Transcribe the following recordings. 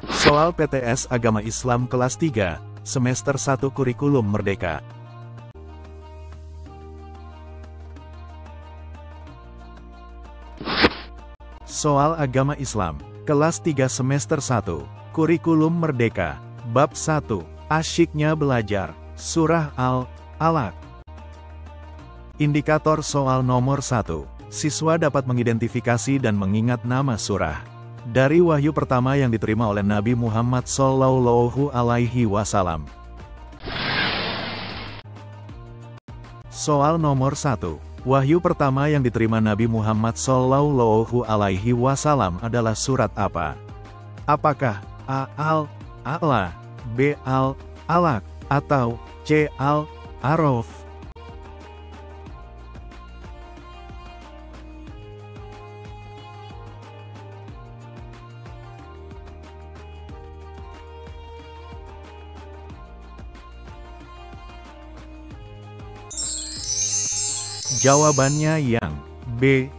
Soal PTS Agama Islam kelas 3, semester 1 Kurikulum Merdeka. Soal Agama Islam, kelas 3 semester 1, Kurikulum Merdeka, Bab 1, Asyiknya Belajar, Surah Al-Alaq. Indikator soal nomor 1, siswa dapat mengidentifikasi dan mengingat nama surah dari wahyu pertama yang diterima oleh Nabi Muhammad Shallallahu Alaihi Wasallam. Soal nomor 1, wahyu pertama yang diterima Nabi Muhammad Shallallahu Alaihi Wasallam adalah surat apa? Apakah A. Al-A'la, B. Al-Alaq, atau C. Al-A'raf? Jawabannya yang B.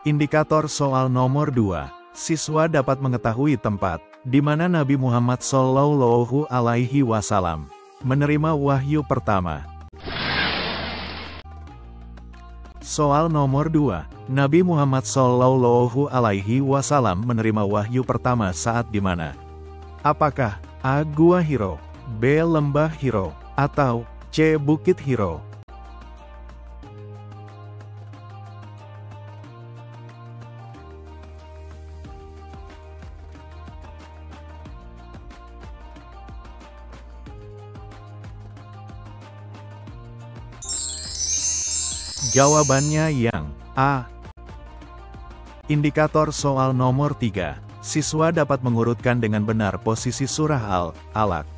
Indikator soal nomor 2, siswa dapat mengetahui tempat di mana Nabi Muhammad Shallallahu Alaihi Wasallam menerima wahyu pertama. Soal nomor 2, Nabi Muhammad Shallallahu Alaihi Wasallam menerima wahyu pertama saat di mana? Apakah A. Gua Hiro, B. Lembah Hiro, atau C. Bukit Hiro? Jawabannya yang A. Indikator soal nomor 3, siswa dapat mengurutkan dengan benar posisi surah Al-Alaq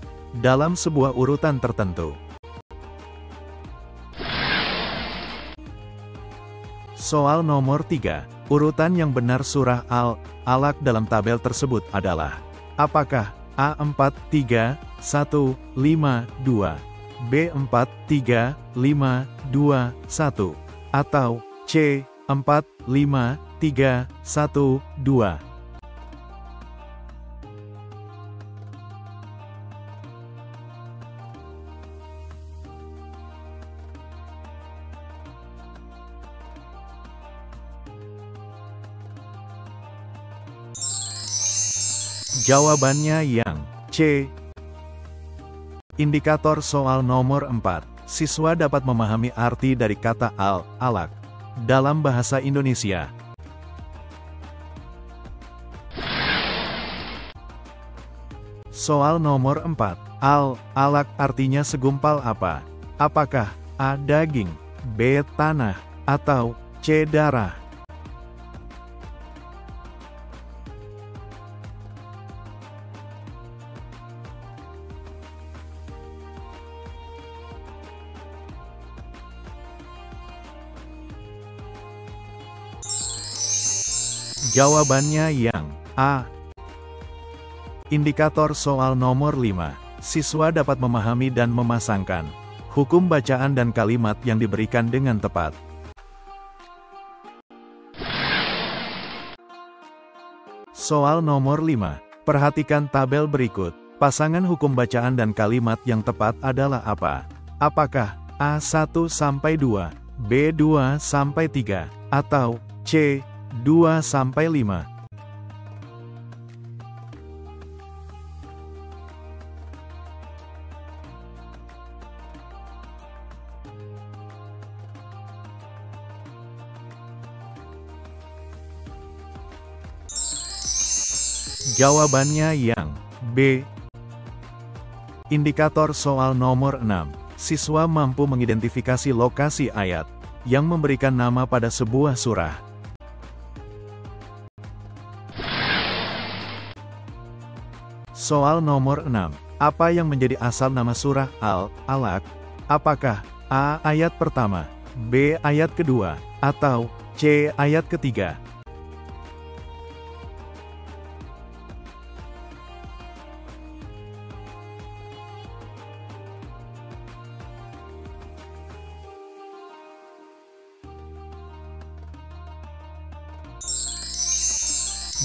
dalam sebuah urutan tertentu. Soal nomor 3, urutan yang benar surah Al-Alaq dalam tabel tersebut adalah: apakah A. 4, 3, 1, 5, 2, B. 4, 3, 5, 2, 1, atau C. 4, 5, 3, 1, 2. Jawabannya yang C. Indikator soal nomor 4, siswa dapat memahami arti dari kata Al-Alaq dalam bahasa Indonesia. Soal nomor 4, Al-Alaq artinya segumpal apa? Apakah A. Daging, B. Tanah, atau C. Darah? Jawabannya yang A. Indikator soal nomor 5, siswa dapat memahami dan memasangkan hukum bacaan dan kalimat yang diberikan dengan tepat. Soal nomor 5, perhatikan tabel berikut. Pasangan hukum bacaan dan kalimat yang tepat adalah apa? Apakah A. 1 sampai 2, B. 2 sampai 3, atau C. 2 sampai 5? Jawabannya yang B. Indikator soal nomor 6, siswa mampu mengidentifikasi lokasi ayat yang memberikan nama pada sebuah surah. Soal nomor 6, apa yang menjadi asal nama surah Al-Alaq? Apakah A. ayat pertama, B. ayat kedua, atau C. ayat ketiga?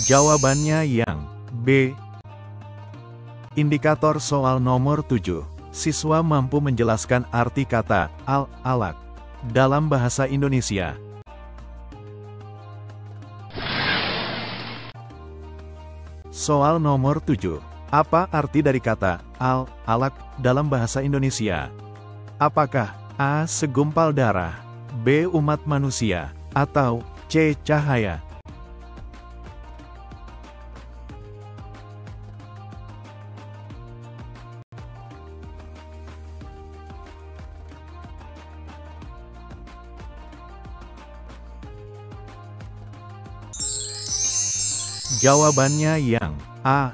Jawabannya yang B. Indikator soal nomor 7. Siswa mampu menjelaskan arti kata al-alaq dalam bahasa Indonesia. Soal nomor 7. Apa arti dari kata al-alaq dalam bahasa Indonesia? Apakah A. Segumpal darah, B. Umat manusia, atau C. Cahaya? Jawabannya yang A.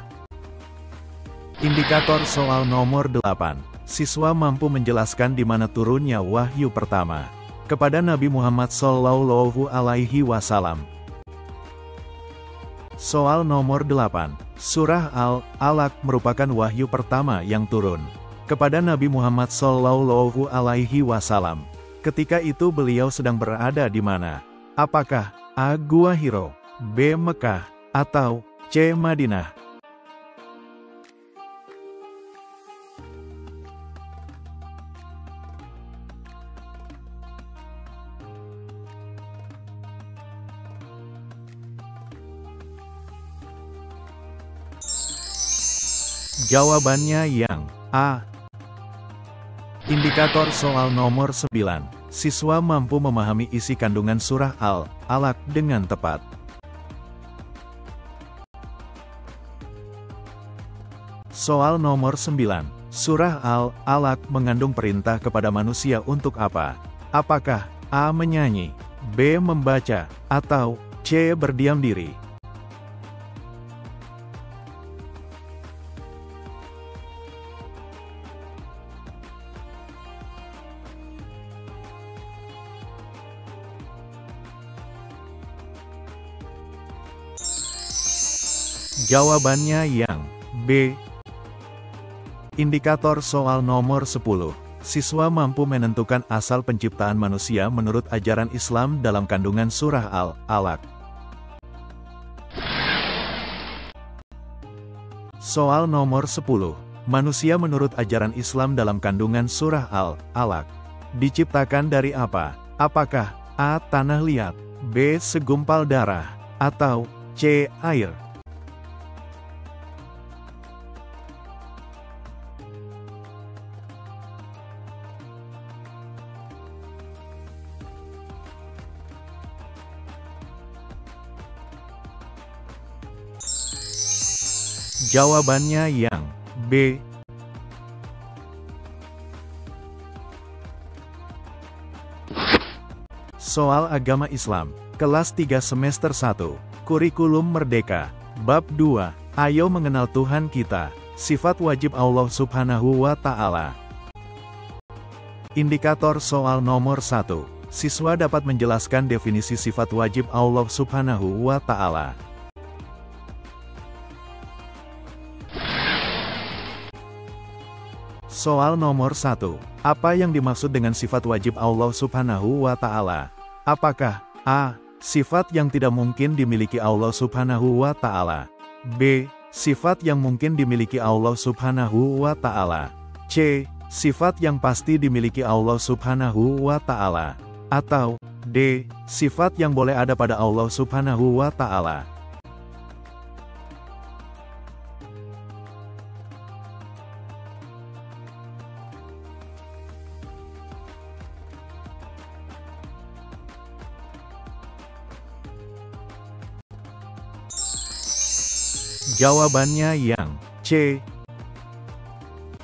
Indikator soal nomor 8. Siswa mampu menjelaskan di mana turunnya wahyu pertama kepada Nabi Muhammad Shallallahu Alaihi Wasallam. Soal nomor 8. Surah Al-Alaq merupakan wahyu pertama yang turun kepada Nabi Muhammad Shallallahu Alaihi Wasallam. Ketika itu beliau sedang berada di mana? Apakah A. Gua Hiro, B. Mekah, atau C. Madinah? Jawabannya yang A. Indikator soal nomor 9. Siswa mampu memahami isi kandungan surah Al-Alaq dengan tepat. Soal nomor 9. Surah Al-Alaq mengandung perintah kepada manusia untuk apa? Apakah A. Menyanyi, B. Membaca, atau C. Berdiam diri? Jawabannya yang B. Indikator soal nomor 10. Siswa mampu menentukan asal penciptaan manusia menurut ajaran Islam dalam kandungan surah Al-Alaq. Soal nomor 10. Manusia menurut ajaran Islam dalam kandungan surah Al-Alaq diciptakan dari apa? Apakah A. Tanah liat, B. Segumpal darah, atau C. Air? Jawabannya yang B. Soal agama Islam, kelas 3 semester 1, Kurikulum Merdeka, Bab 2, Ayo mengenal Tuhan kita, sifat wajib Allah Subhanahu wa Ta'ala. Indikator soal nomor 1. Siswa dapat menjelaskan definisi sifat wajib Allah Subhanahu wa Ta'ala. Soal nomor 1. Apa yang dimaksud dengan sifat wajib Allah Subhanahu wa Ta'ala? Apakah A. Sifat yang tidak mungkin dimiliki Allah Subhanahu wa Ta'ala, B. Sifat yang mungkin dimiliki Allah Subhanahu wa Ta'ala, C. Sifat yang pasti dimiliki Allah Subhanahu wa Ta'ala, atau D. Sifat yang boleh ada pada Allah Subhanahu wa Ta'ala? Jawabannya yang C.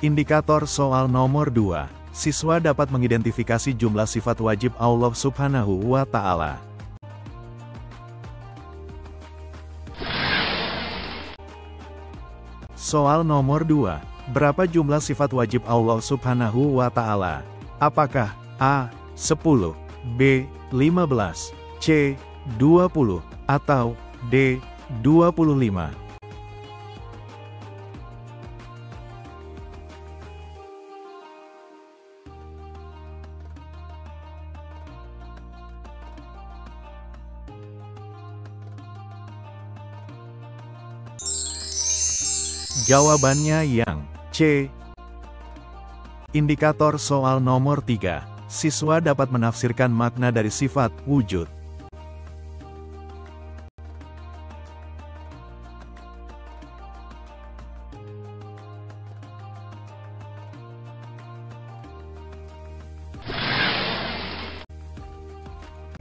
Indikator soal nomor 2. Siswa dapat mengidentifikasi jumlah sifat wajib Allah Subhanahu wa Ta'ala. Soal nomor 2. Berapa jumlah sifat wajib Allah Subhanahu wa Ta'ala? Apakah A. 10, B. 15, C. 20, atau D. 25? Jawabannya yang C. Indikator soal nomor 3. Siswa dapat menafsirkan makna dari sifat wujud.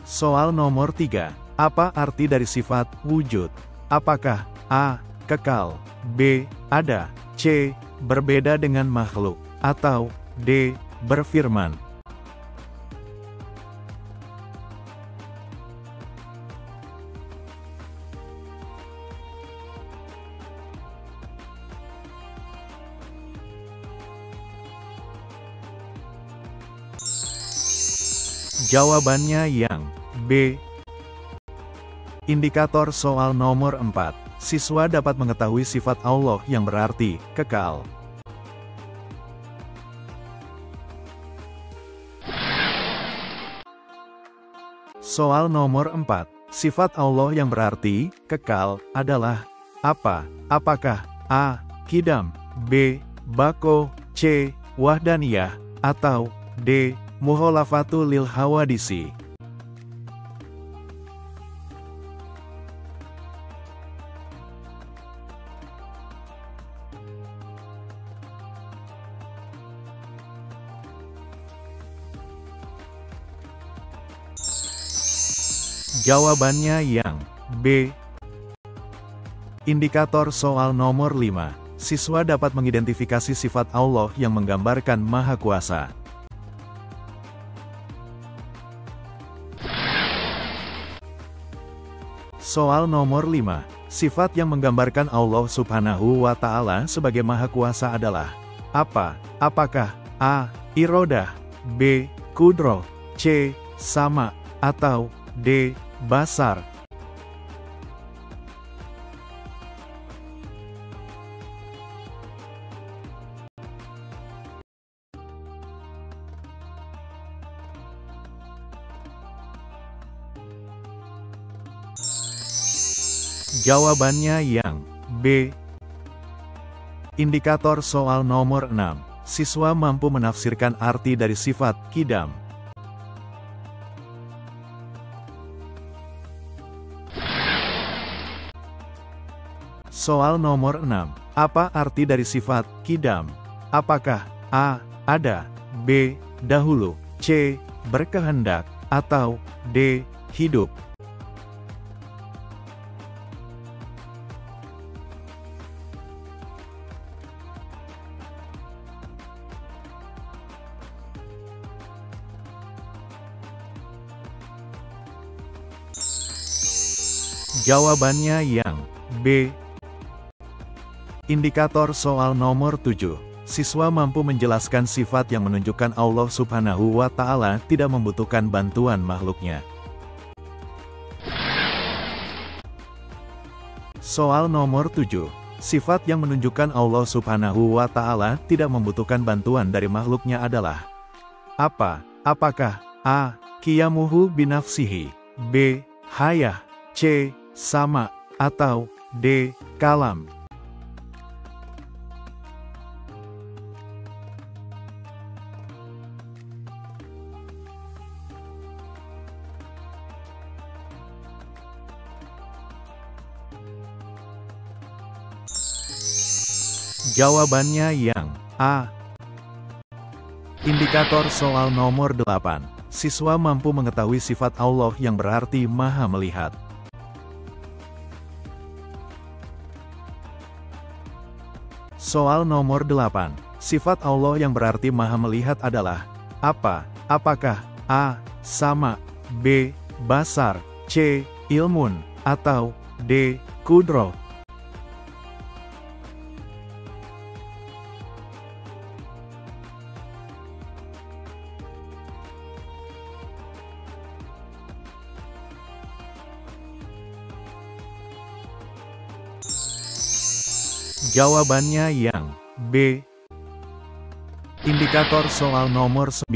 Soal nomor 3. Apa arti dari sifat wujud? Apakah A. Kekal, B. Ada, C. Berbeda dengan makhluk, atau D. Berfirman? Jawabannya yang B. Indikator soal nomor 4. Siswa dapat mengetahui sifat Allah yang berarti kekal. Soal nomor 4. Sifat Allah yang berarti kekal adalah apa? Apakah A. Qidam, B. Baqo, C. Wahdaniyah, atau D. Mukhalafatu lil hawadisi? Jawabannya yang B. Indikator soal nomor 5. Siswa dapat mengidentifikasi sifat Allah yang menggambarkan Maha Kuasa. Soal nomor 5. Sifat yang menggambarkan Allah Subhanahu wa Ta'ala sebagai Maha Kuasa adalah apa? Apakah A. Irodah, B. Kudroh, C. Sama, atau D. Basar? Jawabannya yang B. Indikator soal nomor 6. Siswa mampu menafsirkan arti dari sifat qidam. Soal nomor 6. Apa arti dari sifat qidam? Apakah A. Ada, B. Dahulu, C. Berkehendak, atau D. Hidup? Jawabannya yang B. Indikator soal nomor 7. Siswa mampu menjelaskan sifat yang menunjukkan Allah Subhanahu wa Ta'ala tidak membutuhkan bantuan makhluknya. Soal nomor 7. Sifat yang menunjukkan Allah Subhanahu wa Ta'ala tidak membutuhkan bantuan dari makhluknya adalah apa? Apakah A. Qiyamuhu binafsihi, B. Hayah, C. Sama, atau D. Kalam? Jawabannya yang A. Indikator soal nomor 8. Siswa mampu mengetahui sifat Allah yang berarti Maha Melihat. Soal nomor 8. Sifat Allah yang berarti Maha Melihat adalah apa? Apakah A. Sama, B. Basar, C. Ilmun, atau D. Kudroh? Jawabannya yang B. Indikator soal nomor 9.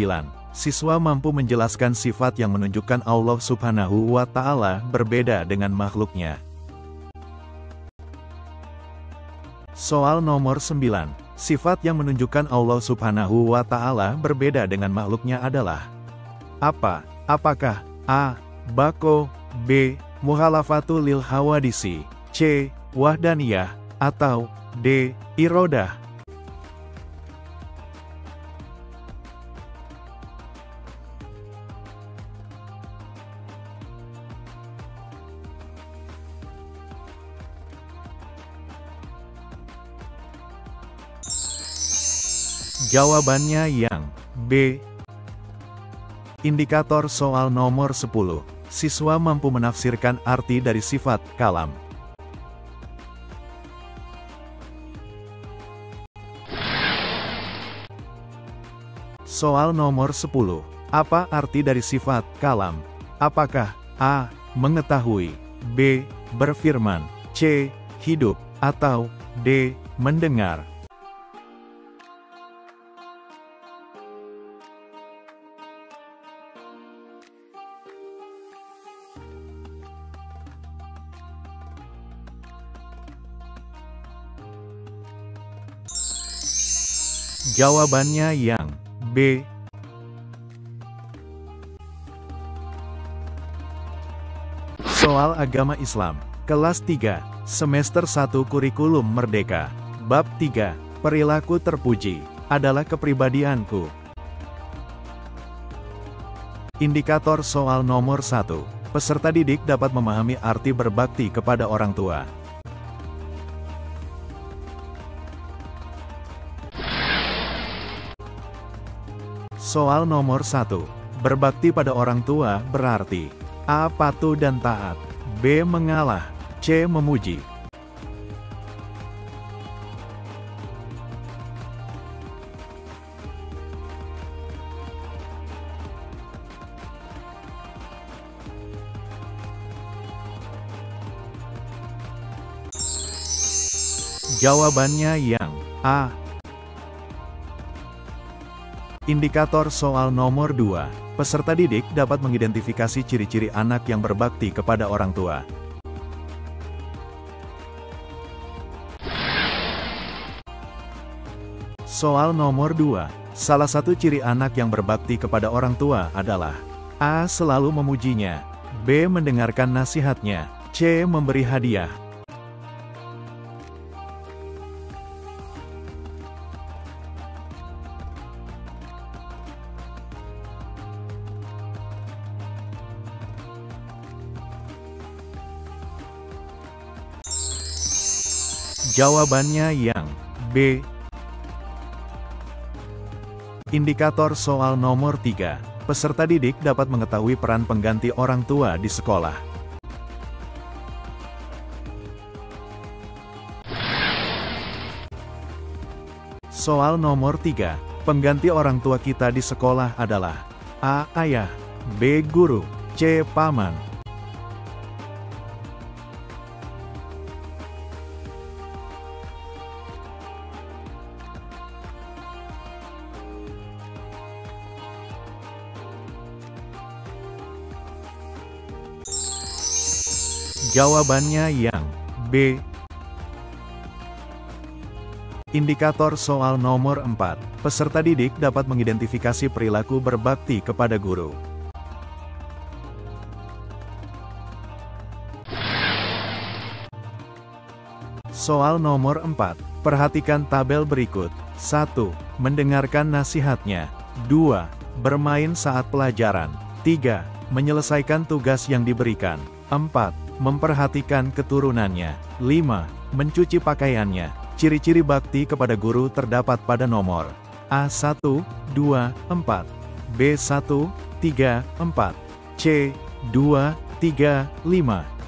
Siswa mampu menjelaskan sifat yang menunjukkan Allah Subhanahu wa Ta'ala berbeda dengan makhluknya. Soal nomor 9. Sifat yang menunjukkan Allah Subhanahu wa Ta'ala berbeda dengan makhluknya adalah apa? Apakah A. Bako, B. Muhalafatu lil hawadisi, C. Wahdaniyah, atau D. Irodah? Jawabannya yang B. Indikator soal nomor 10. Siswa mampu menafsirkan arti dari sifat kalam. Soal nomor 10. Apa arti dari sifat kalam? Apakah A. Mengetahui, B. Berfirman, C. Hidup, atau D. Mendengar? Jawabannya yang B. Soal agama Islam, kelas 3, semester 1 kurikulum merdeka, bab 3, perilaku terpuji, adalah kepribadianku. Indikator soal nomor 1, peserta didik dapat memahami arti berbakti kepada orang tua. Soal nomor 1. Berbakti pada orang tua berarti A. Patuh dan taat, B. Mengalah, C. Memuji. Jawabannya yang A. Indikator soal nomor 2. Peserta didik dapat mengidentifikasi ciri-ciri anak yang berbakti kepada orang tua. Soal nomor 2. Salah satu ciri anak yang berbakti kepada orang tua adalah A. Selalu memujinya, B. Mendengarkan nasihatnya, C. Memberi hadiah. Jawabannya yang B. Indikator soal nomor 3. Peserta didik dapat mengetahui peran pengganti orang tua di sekolah. Soal nomor 3. Pengganti orang tua kita di sekolah adalah A. Ayah, B. Guru, C. Paman. Jawabannya yang B. Indikator soal nomor 4. Peserta didik dapat mengidentifikasi perilaku berbakti kepada guru. Soal nomor 4. Perhatikan tabel berikut. 1. Mendengarkan nasihatnya. 2. Bermain saat pelajaran. 3. Menyelesaikan tugas yang diberikan. 4. Memperhatikan keturunannya. 5. Mencuci pakaiannya. Ciri-ciri bakti kepada guru terdapat pada nomor A1, 2, 4, B1, 3, 4, C2, 3, 5.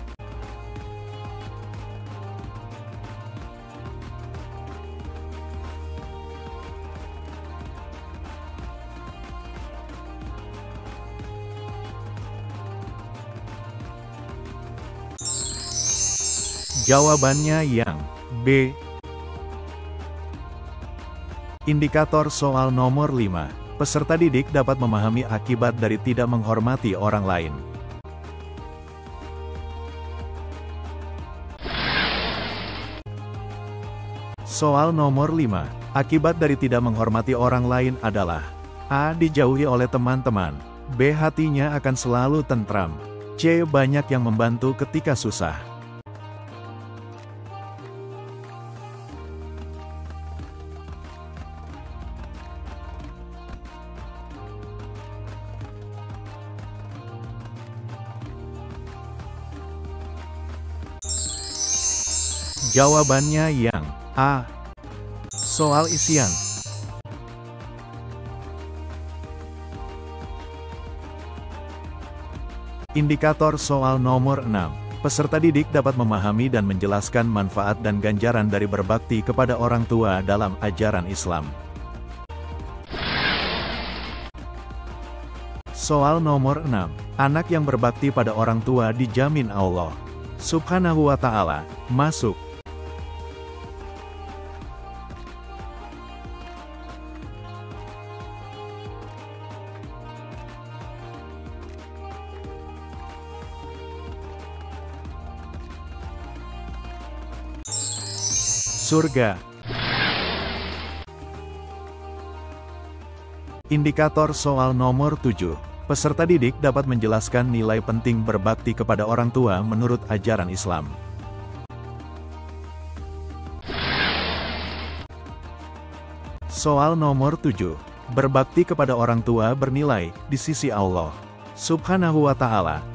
Jawabannya yang B. Indikator soal nomor 5. Peserta didik dapat memahami akibat dari tidak menghormati orang lain. Soal nomor 5. Akibat dari tidak menghormati orang lain adalah A. Dijauhi oleh teman-teman. B. Hatinya akan selalu tentram. C. Banyak yang membantu ketika susah. Jawabannya yang A. Soal isian. Indikator soal nomor 6. Peserta didik dapat memahami dan menjelaskan manfaat dan ganjaran dari berbakti kepada orang tua dalam ajaran Islam. Soal nomor 6. Anak yang berbakti pada orang tua dijamin Allah Subhanahu wa Ta'ala masuk surga. Indikator soal nomor 7. Peserta didik dapat menjelaskan nilai penting berbakti kepada orang tua menurut ajaran Islam. Soal nomor 7. Berbakti kepada orang tua bernilai di sisi Allah Subhanahu wa Ta'ala.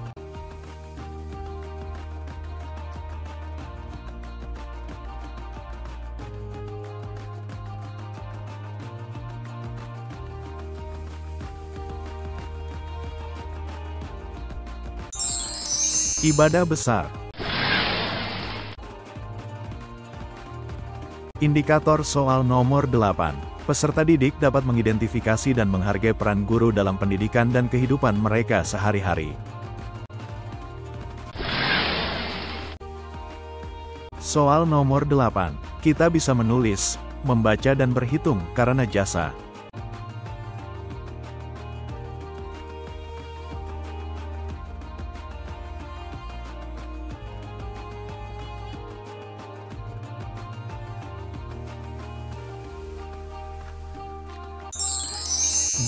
Ibadah besar. Indikator soal nomor 8. Peserta didik dapat mengidentifikasi dan menghargai peran guru dalam pendidikan dan kehidupan mereka sehari-hari. Soal nomor 8. Kita bisa menulis, membaca dan berhitung karena jasa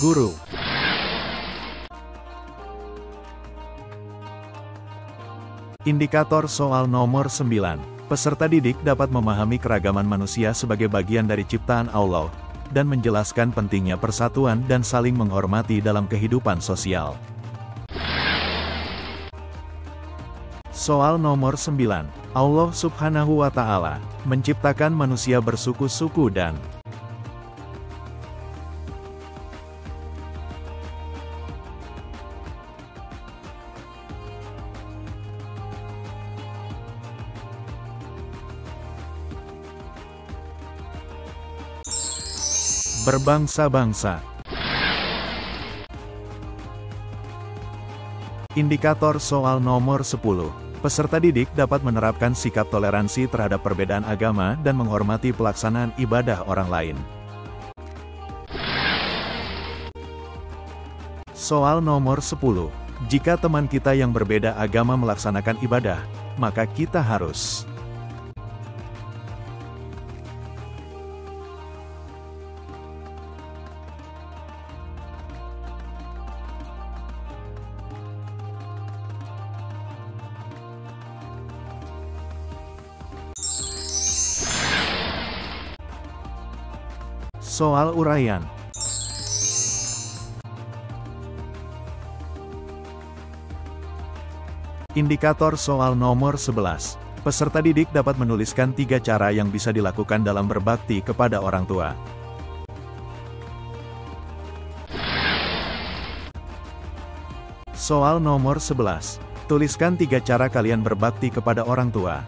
guru. Indikator soal nomor 9. Peserta didik dapat memahami keragaman manusia sebagai bagian dari ciptaan Allah, dan menjelaskan pentingnya persatuan dan saling menghormati dalam kehidupan sosial. Soal nomor 9. Allah Subhanahu wa Ta'ala menciptakan manusia bersuku-suku dan berbangsa-bangsa. Indikator soal nomor 10. Peserta didik dapat menerapkan sikap toleransi terhadap perbedaan agama dan menghormati pelaksanaan ibadah orang lain. Soal nomor 10. Jika teman kita yang berbeda agama melaksanakan ibadah, maka kita harus soal uraian. Indikator soal nomor 11. Peserta didik dapat menuliskan 3 cara yang bisa dilakukan dalam berbakti kepada orang tua. Soal nomor 11. Tuliskan 3 cara kalian berbakti kepada orang tua.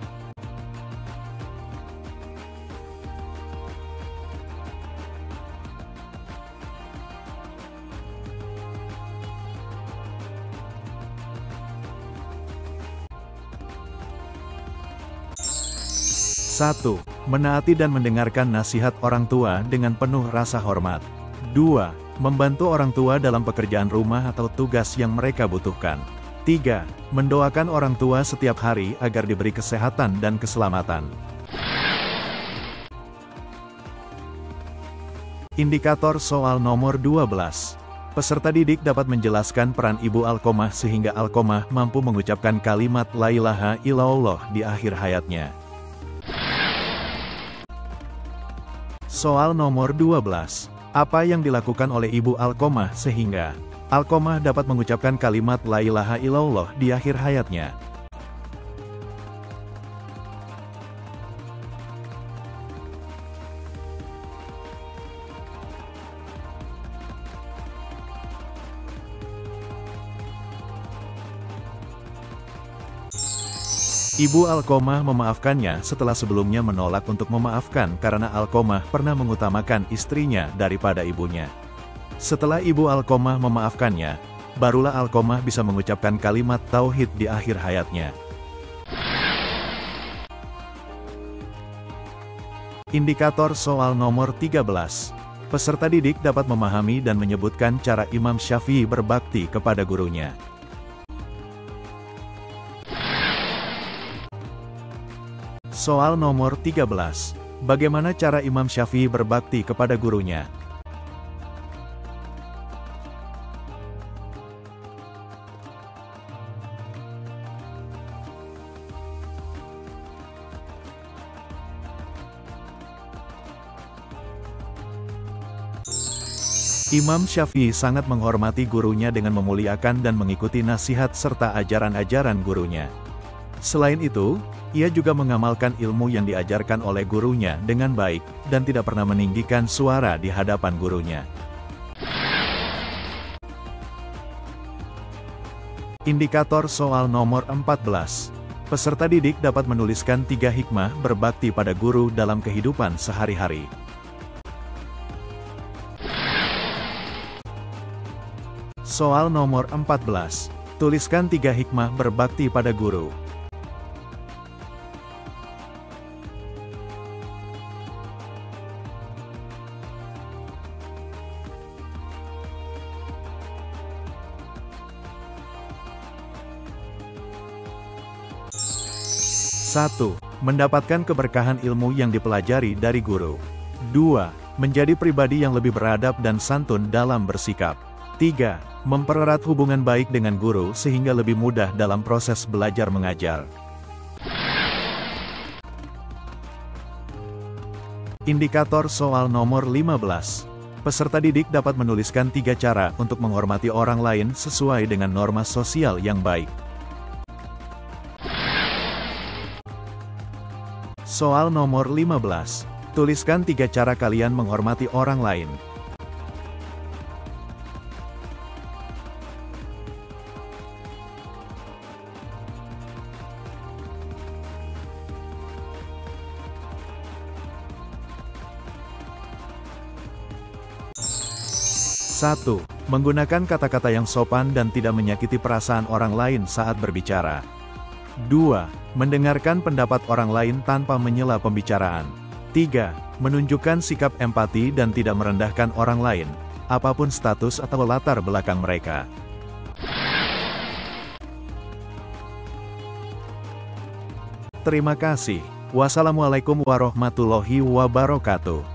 Satu, menaati dan mendengarkan nasihat orang tua dengan penuh rasa hormat. 2. Membantu orang tua dalam pekerjaan rumah atau tugas yang mereka butuhkan. 3. Mendoakan orang tua setiap hari agar diberi kesehatan dan keselamatan. Indikator soal nomor 12. Peserta didik dapat menjelaskan peran ibu alqomah sehingga alqomah mampu mengucapkan kalimat la ilaha illallah di akhir hayatnya. Soal nomor 12. Apa yang dilakukan oleh ibu alqomah sehingga alqomah dapat mengucapkan kalimat la ilaha illallah di akhir hayatnya? Ibu alqomah memaafkannya setelah sebelumnya menolak untuk memaafkan karena alqomah pernah mengutamakan istrinya daripada ibunya. Setelah ibu alqomah memaafkannya, barulah alqomah bisa mengucapkan kalimat tauhid di akhir hayatnya. Indikator soal nomor 13. Peserta didik dapat memahami dan menyebutkan cara Imam Syafi'i berbakti kepada gurunya. Soal nomor 13. Bagaimana cara Imam Syafi'i berbakti kepada gurunya? Imam Syafi'i sangat menghormati gurunya dengan memuliakan dan mengikuti nasihat serta ajaran-ajaran gurunya. Selain itu, ia juga mengamalkan ilmu yang diajarkan oleh gurunya dengan baik, dan tidak pernah meninggikan suara di hadapan gurunya. Indikator soal nomor 14. Peserta didik dapat menuliskan 3 hikmah berbakti pada guru dalam kehidupan sehari-hari. Soal nomor 14. Tuliskan 3 hikmah berbakti pada guru. Satu, mendapatkan keberkahan ilmu yang dipelajari dari guru. 2. Menjadi pribadi yang lebih beradab dan santun dalam bersikap. 3. Mempererat hubungan baik dengan guru sehingga lebih mudah dalam proses belajar mengajar. Indikator soal nomor 15. Peserta didik dapat menuliskan 3 cara untuk menghormati orang lain sesuai dengan norma sosial yang baik. Soal nomor 15. Tuliskan 3 cara kalian menghormati orang lain. Satu, menggunakan kata-kata yang sopan dan tidak menyakiti perasaan orang lain saat berbicara. 2. Mendengarkan pendapat orang lain tanpa menyela pembicaraan. 3. Menunjukkan sikap empati dan tidak merendahkan orang lain, apapun status atau latar belakang mereka. Terima kasih. Wassalamualaikum warahmatullahi wabarakatuh.